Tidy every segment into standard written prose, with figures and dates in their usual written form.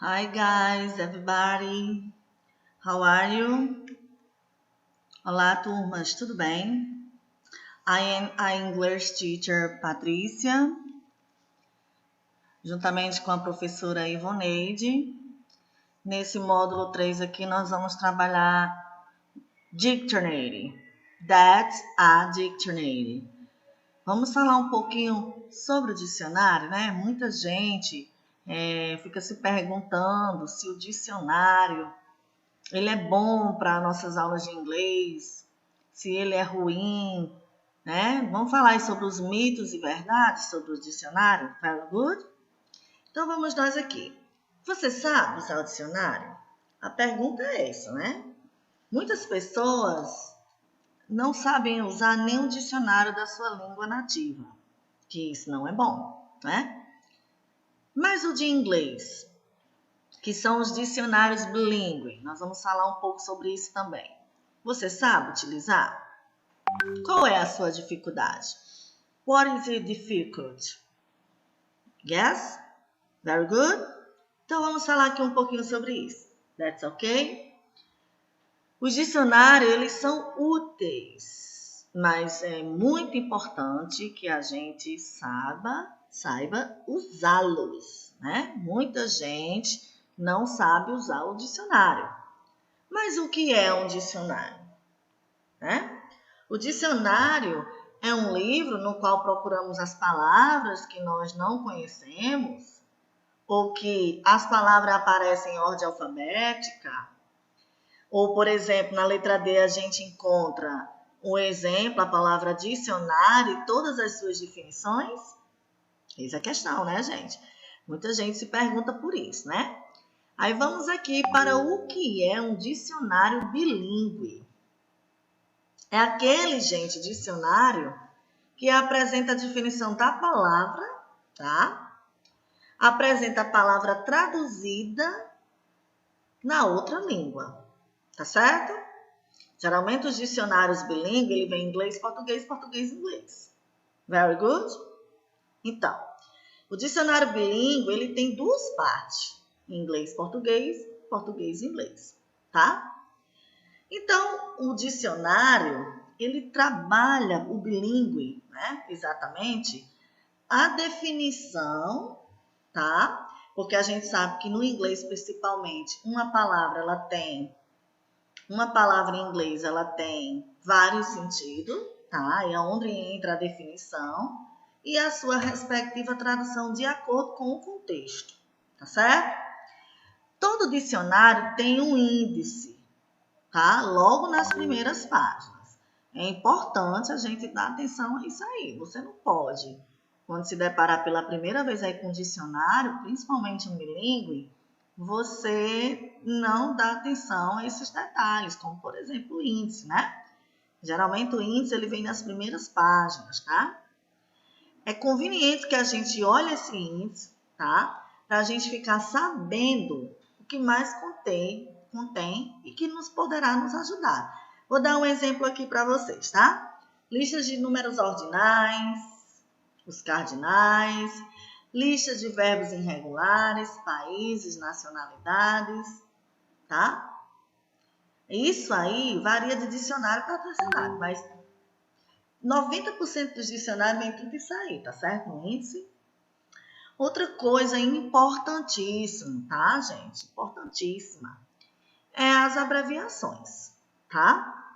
Hi guys, everybody. How are you? Olá, turmas, tudo bem? I am a English teacher Patrícia, juntamente com a professora Ivoneide. Nesse módulo 3 aqui nós vamos trabalhar Dictionary. That's a Dictionary. Vamos falar um pouquinho sobre o dicionário, né? Muita gente fica se perguntando se o dicionário ele é bom para nossas aulas de inglês, se ele é ruim, né? Vamos falar aí sobre os mitos e verdades sobre o dicionário? Very good? Então vamos nós aqui. Você sabe usar o dicionário? A pergunta é essa, né? Muitas pessoas não sabem usar nenhum dicionário da sua língua nativa, que isso não é bom, né? Mas o de inglês, que são os dicionários bilíngue, nós vamos falar um pouco sobre isso também. Você sabe utilizar? Qual é a sua dificuldade? What is it difficult? Yes? Very good? Então vamos falar aqui um pouquinho sobre isso. That's okay? Os dicionários, eles são úteis, mas é muito importante que a gente saiba usá-los, né? Muita gente não sabe usar o dicionário. Mas o que é um dicionário? Né? O dicionário é um livro no qual procuramos as palavras que nós não conhecemos, ou que as palavras aparecem em ordem alfabética, ou, por exemplo, na letra D a gente encontra um exemplo, a palavra dicionário e todas as suas definições. Eis a questão, né, gente? Muita gente se pergunta por isso, né? Aí vamos aqui para o que é um dicionário bilíngue. É aquele, gente, dicionário que apresenta a definição da palavra, tá? Apresenta a palavra traduzida na outra língua, tá certo? Geralmente os dicionários bilíngues, ele vem inglês, português, português, inglês. Very good? Então, o dicionário bilíngue, ele tem duas partes. Inglês, português, português, inglês, tá? Então, o dicionário, ele trabalha o bilíngue, né? Exatamente, a definição, tá? Porque a gente sabe que no inglês, principalmente, uma palavra em inglês, ela tem vários sentidos, tá? É onde entra a definição e a sua respectiva tradução de acordo com o contexto, tá certo? Todo dicionário tem um índice, tá? Logo nas primeiras páginas. É importante a gente dar atenção a isso aí. Você não pode, quando se deparar pela primeira vez aí com um dicionário, principalmente um bilíngue, você não dá atenção a esses detalhes, como, por exemplo, o índice, né? Geralmente o índice ele vem nas primeiras páginas, tá? É conveniente que a gente olhe esse índice, tá? Para a gente ficar sabendo o que mais contém e que poderá nos ajudar. Vou dar um exemplo aqui para vocês, tá? Listas de números ordinais, os cardinais, listas de verbos irregulares, países, nacionalidades, tá? Isso aí varia de dicionário para dicionário, mas 90% dos dicionários vem tudo isso aí, tá certo? No índice. Outra coisa importantíssima, tá, gente? Importantíssima. É as abreviações, tá?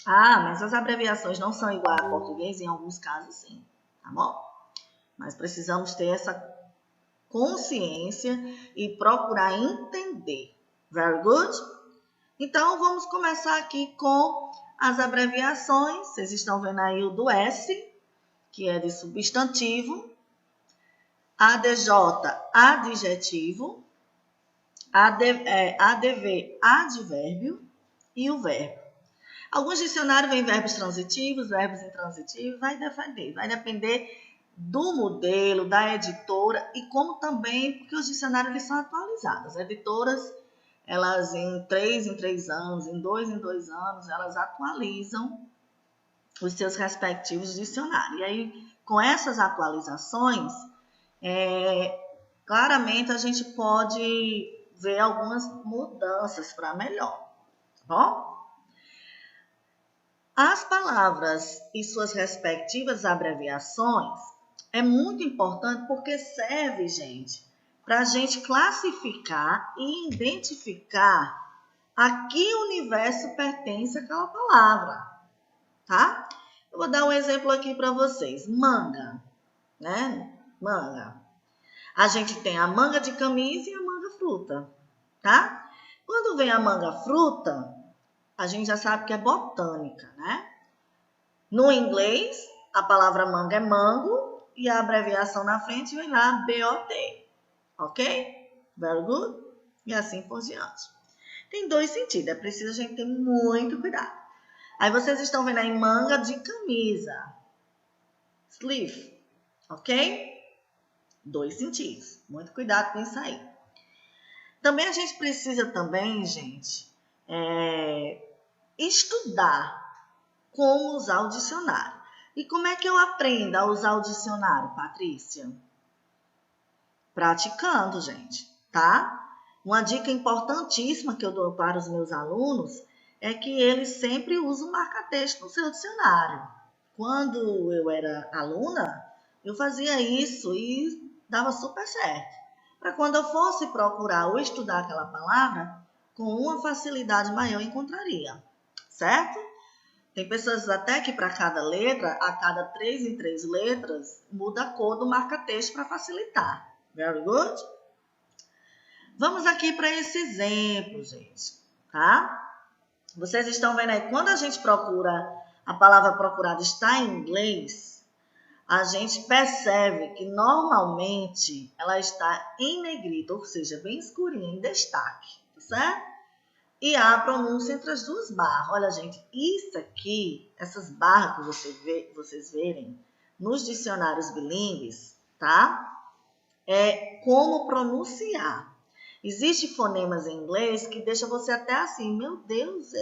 Ah, mas as abreviações não são iguais a português, em alguns casos sim, tá bom? Mas precisamos ter essa consciência e procurar entender. Very good? Então, vamos começar aqui com as abreviações. Vocês estão vendo aí o do S, que é de substantivo. ADJ, adjetivo. ADV, advérbio. E o verbo. Alguns dicionários vêm verbos transitivos, verbos intransitivos. Vai depender do modelo, da editora e como também, porque os dicionários eles são atualizados. As editoras, elas em 3 anos, em 2 anos, elas atualizam os seus respectivos dicionários. E aí, com essas atualizações, claramente a gente pode ver algumas mudanças para melhor, tá bom? As palavras e suas respectivas abreviações é muito importante porque serve, gente, para a gente classificar e identificar a que universo pertence aquela palavra, tá? Eu vou dar um exemplo aqui para vocês. Manga, né? Manga. A gente tem a manga de camisa e a manga fruta, tá? Quando vem a manga fruta, a gente já sabe que é botânica, né? No inglês, a palavra manga é mango e a abreviação na frente vem lá BOT, ok? Very good? E assim por diante. Tem dois sentidos, é preciso a gente ter muito cuidado. Aí vocês estão vendo aí manga de camisa, sleeve, ok? Dois sentidos, muito cuidado com isso aí. Também a gente precisa também, gente, estudar como usar o dicionário. E como é que eu aprendo a usar o dicionário, Patrícia? Praticando, gente, tá? Uma dica importantíssima que eu dou para os meus alunos é que eles sempre usam marca-texto no seu dicionário. Quando eu era aluna, eu fazia isso e dava super certo. Para quando eu fosse procurar ou estudar aquela palavra, com uma facilidade maior eu encontraria, certo? Tem pessoas até que para cada letra, a cada 3 em 3 letras, muda a cor do marca-texto para facilitar. Very good? Vamos aqui para esse exemplo, gente, tá? Vocês estão vendo aí, quando a gente procura, a palavra procurada está em inglês, a gente percebe que normalmente ela está em negrito, ou seja, bem escurinha, em destaque, certo? E há a pronúncia entre as duas barras. Olha, gente, isso aqui, essas barras que vocês verem nos dicionários bilíngues, tá? É como pronunciar. Existem fonemas em inglês que deixam você até assim, meu Deus,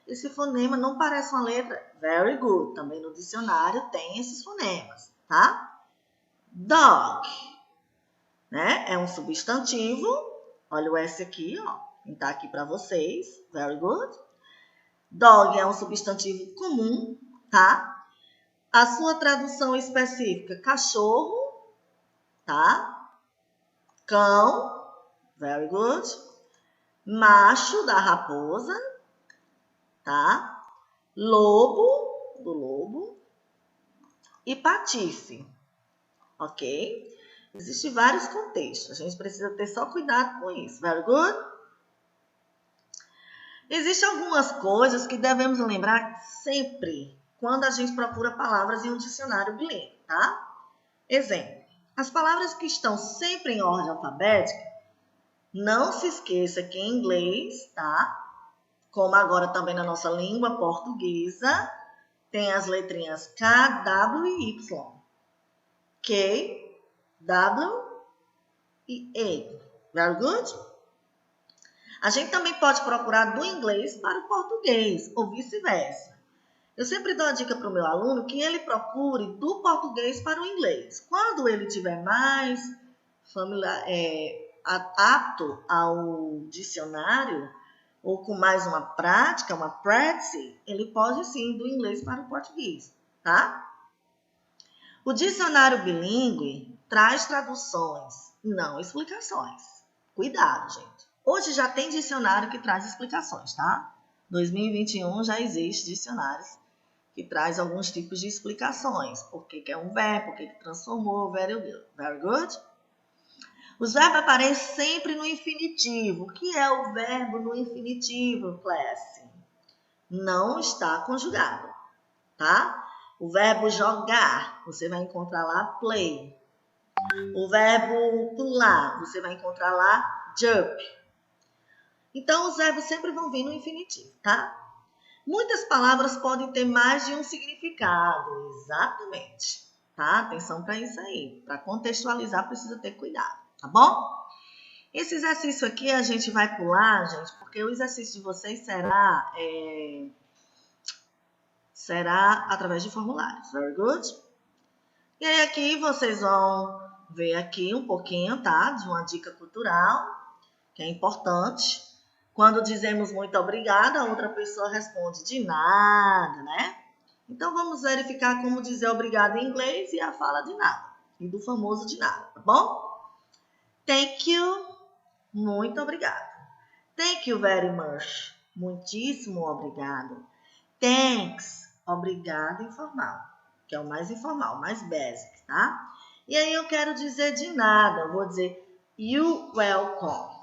esse fonema não parece uma letra. Very good. Também no dicionário tem esses fonemas, tá? Dog, né? É um substantivo. Olha o S aqui, ó. Tá aqui para vocês. Very good. Dog é um substantivo comum, tá? A sua tradução específica, cachorro, tá? Cão, very good. Macho da raposa, tá? Lobo, do lobo. E patife, ok? Existem vários contextos. A gente precisa ter só cuidado com isso. Very good? Existem algumas coisas que devemos lembrar sempre quando a gente procura palavras em um dicionário bilíngue, tá? Exemplo, as palavras que estão sempre em ordem alfabética, não se esqueça que em inglês, tá? Como agora também na nossa língua portuguesa, tem as letrinhas K, W e Y. K, W e A. Very good? A gente também pode procurar do inglês para o português, ou vice-versa. Eu sempre dou a dica para o meu aluno que ele procure do português para o inglês. Quando ele tiver mais apto ao dicionário, ou com mais uma prática, uma practice, ele pode sim do inglês para o português, tá? O dicionário bilíngue traz traduções, não explicações. Cuidado, gente. Hoje já tem dicionário que traz explicações, tá? 2021 já existe dicionários que traz alguns tipos de explicações. Por que é um verbo, por que transformou, very good. Os verbos aparecem sempre no infinitivo. O que é o verbo no infinitivo, classe? Não está conjugado, tá? O verbo jogar, você vai encontrar lá play. O verbo pular, você vai encontrar lá jump. Então, os verbos sempre vão vir no infinitivo, tá? Muitas palavras podem ter mais de um significado, exatamente, tá? Atenção para isso aí. Para contextualizar, precisa ter cuidado, tá bom? Esse exercício aqui a gente vai pular, gente, porque o exercício de vocês será através de formulários, very good? E aí aqui vocês vão ver aqui um pouquinho, tá? De uma dica cultural. que é importante. Quando dizemos muito obrigada, a outra pessoa responde de nada, né? Então, vamos verificar como dizer obrigado em inglês e a fala de nada. E do famoso de nada, tá bom? Thank you, muito obrigado. Thank you very much, muitíssimo obrigado. Thanks, obrigado informal, que é o mais informal, mais basic, tá? E aí eu quero dizer de nada, eu vou dizer you welcome,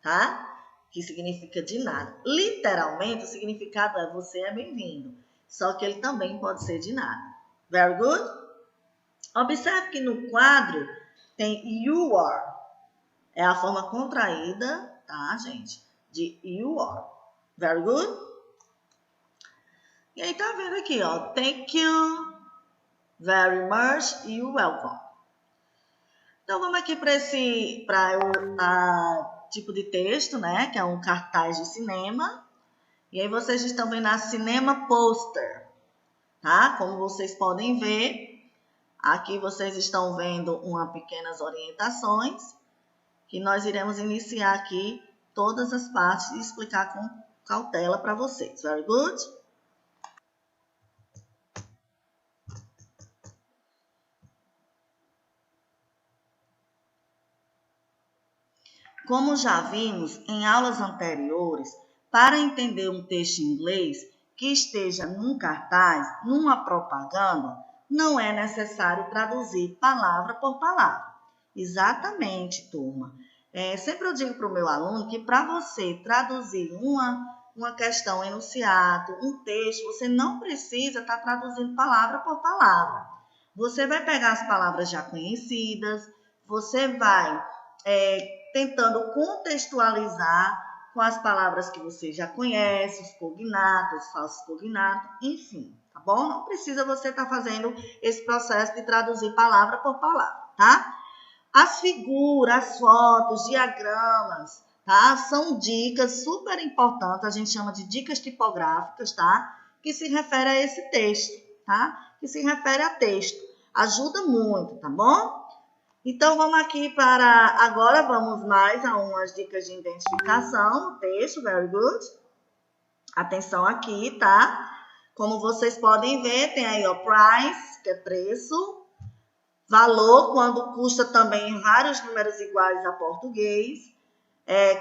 tá? Que significa de nada. Literalmente, o significado é você é bem-vindo, só que ele também pode ser de nada. Very good? Observe que no quadro tem you are, é a forma contraída, tá, gente? De you are. Very good? E aí tá vendo aqui, ó. Thank you very much, you're welcome. Então vamos aqui para tipo de texto, né? Que é um cartaz de cinema. E aí vocês estão vendo a cinema poster, tá? Como vocês podem ver, aqui vocês estão vendo umas pequenas orientações que nós iremos iniciar aqui todas as partes e explicar com cautela para vocês. Very good? Como já vimos em aulas anteriores, para entender um texto em inglês que esteja num cartaz, numa propaganda, não é necessário traduzir palavra por palavra. Exatamente, turma. Sempre eu digo para o meu aluno que para você traduzir uma questão enunciado, um texto, você não precisa estar traduzindo palavra por palavra. Você vai pegar as palavras já conhecidas, você vai tentando contextualizar com as palavras que você já conhece, os cognatos, os falsos cognatos, enfim, tá bom? Não precisa você estar fazendo esse processo de traduzir palavra por palavra, tá? As figuras, as fotos, diagramas, tá? São dicas super importantes, a gente chama de dicas tipográficas, tá? Que se refere a esse texto, tá? Que se refere a texto. Ajuda muito, tá bom? Então, vamos aqui para... Agora, vamos mais a umas dicas de identificação no texto. Very good. Atenção aqui, tá? Como vocês podem ver, tem aí o price, que é preço. Valor, quando custa também vários números iguais a português.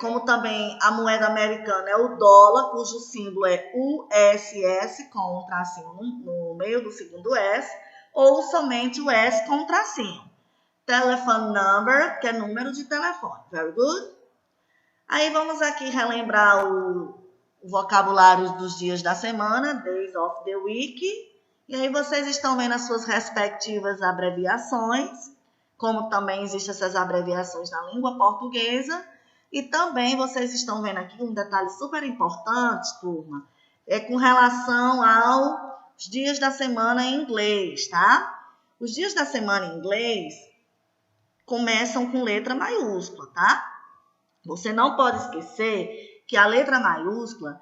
Como também a moeda americana é o dólar, cujo símbolo é USS, com um tracinho no meio do segundo S. Ou somente o S com um tracinho. Telephone number, que é número de telefone. Very good? Aí vamos aqui relembrar o vocabulário dos dias da semana, days of the week. E aí vocês estão vendo as suas respectivas abreviações, como também existem essas abreviações na língua portuguesa. E também vocês estão vendo aqui um detalhe super importante, turma, com relação aos dias da semana em inglês, tá? Os dias da semana em inglês começam com letra maiúscula, tá? Você não pode esquecer que a letra maiúscula,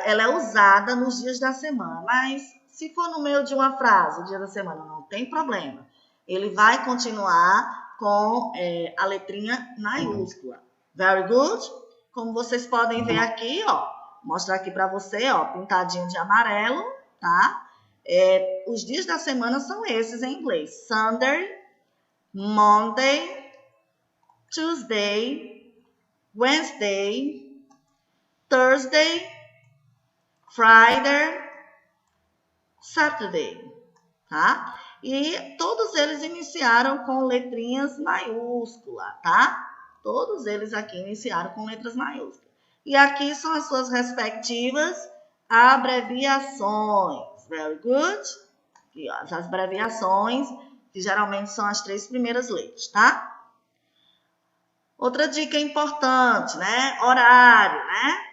ela é usada nos dias da semana, mas se for no meio de uma frase, o dia da semana, não tem problema. Ele vai continuar com a letrinha maiúscula. Very good? Como vocês podem ver aqui, ó, mostrar aqui para você, ó, pintadinho de amarelo, tá? Os dias da semana são esses em inglês. Sunday, Monday, Tuesday, Wednesday, Thursday, Friday, Saturday, tá? E todos eles iniciaram com letrinhas maiúsculas, tá? Todos eles aqui iniciaram com letras maiúsculas. E aqui são as suas respectivas abreviações. Very good? Aqui, ó, as abreviações, que geralmente são as 3 primeiras letras, tá? Outra dica importante, né? Horário, né?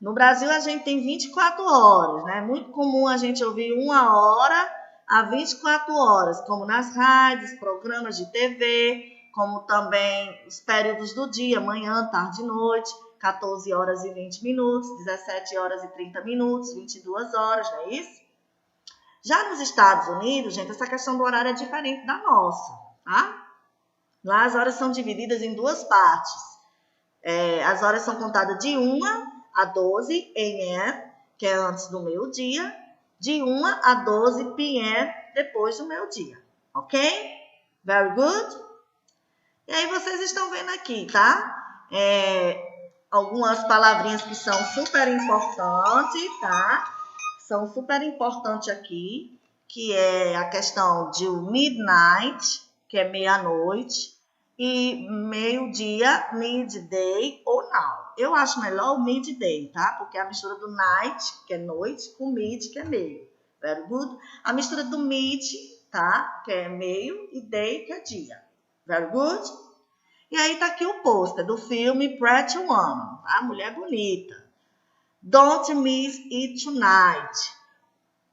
No Brasil, a gente tem 24 horas, né? É muito comum a gente ouvir 1 hora a 24 horas, como nas rádios, programas de TV, como também os períodos do dia, manhã, tarde e noite, 14 horas e 20 minutos, 17 horas e 30 minutos, 22 horas, não é isso? Já nos Estados Unidos, gente, essa questão do horário é diferente da nossa, tá? Lá as horas são divididas em 2 partes. As horas são contadas de 1 a 12 a.m., que é antes do meio-dia, de 1 a 12 p.m., depois do meio-dia. Ok? Very good? E aí vocês estão vendo aqui, tá? Algumas palavrinhas que são super importantes, tá? São super importantes aqui, que é a questão de midnight, que é meia-noite, e meio-dia, midday ou now. Eu acho melhor o midday, tá? Porque é a mistura do night, que é noite, com mid, que é meio. Very good? A mistura do mid, tá? Que é meio, e day, que é dia. Very good? E aí tá aqui o pôster do filme Pretty Woman, tá? Mulher bonita. Don't miss it tonight,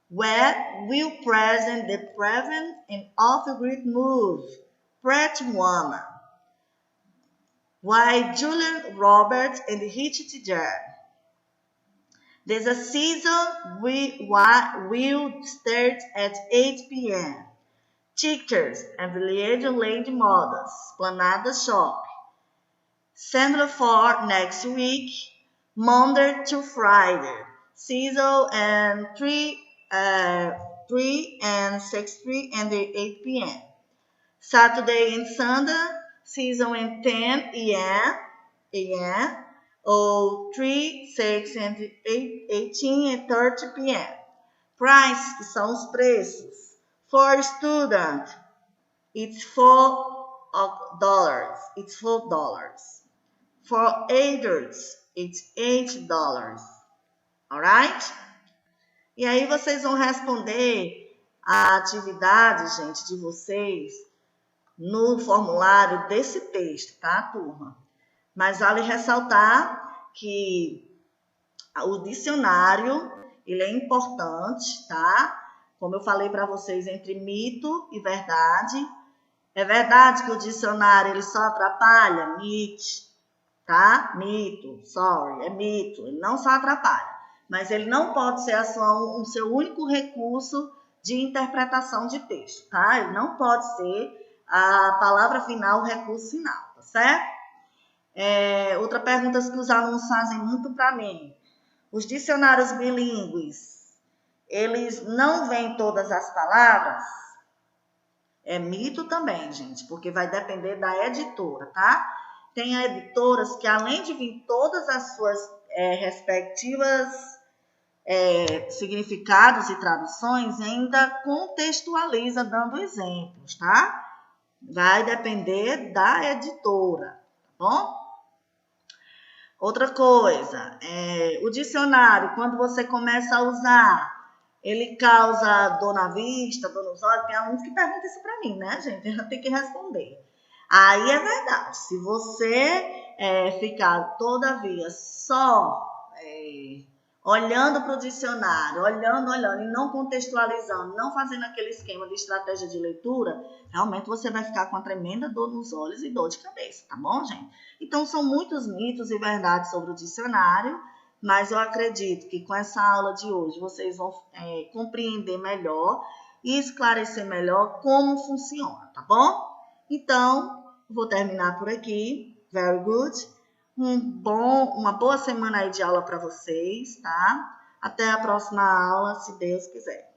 where will present the prevalent and often great move, Pretty Woman, why Julia Roberts and Heath Ledger. There's a season will start at 8 p.m. Tickets and Village Lady Models, Planada Shop. Sandra for next week, Monday to Friday. Season and 3 and 6:30 and 8 p.m. Saturday and Sunday, season and 10 a.m. or 3, 6 and 18 and 30 p.m. Price, que são os preços. For student, it's $4. It's $4. For adults, it's $8. Alright? E aí vocês vão responder a atividade, gente, de vocês no formulário desse texto, tá, turma? Mas vale ressaltar que o dicionário, ele é importante, tá? Como eu falei para vocês, entre mito e verdade. É verdade que o dicionário, ele só atrapalha? Tá? Mito, sorry, é mito. Ele não só atrapalha, mas ele não pode ser o seu único recurso de interpretação de texto, tá? Ele não pode ser a palavra final, o recurso final, tá certo? Outra pergunta que os alunos fazem muito para mim. Os dicionários bilíngues, eles não veem todas as palavras? É mito também, gente, porque vai depender da editora, tá? Tem editoras que, além de vir todas as suas respectivas significados e traduções, ainda contextualiza dando exemplos, tá? Vai depender da editora, tá bom? Outra coisa, o dicionário, quando você começa a usar, ele causa dor na vista, dor nos olhos? Tem alunos que perguntam isso para mim, né, gente? Eu tenho que responder. Aí é verdade. Se você ficar todavia só olhando para o dicionário, olhando, e não contextualizando, não fazendo aquele esquema de estratégia de leitura, realmente você vai ficar com uma tremenda dor nos olhos e dor de cabeça, tá bom, gente? Então, são muitos mitos e verdades sobre o dicionário, mas eu acredito que com essa aula de hoje vocês vão compreender melhor e esclarecer melhor como funciona, tá bom? Então, vou terminar por aqui. Very good. Uma boa semana aí de aula para vocês, tá? Até a próxima aula, se Deus quiser.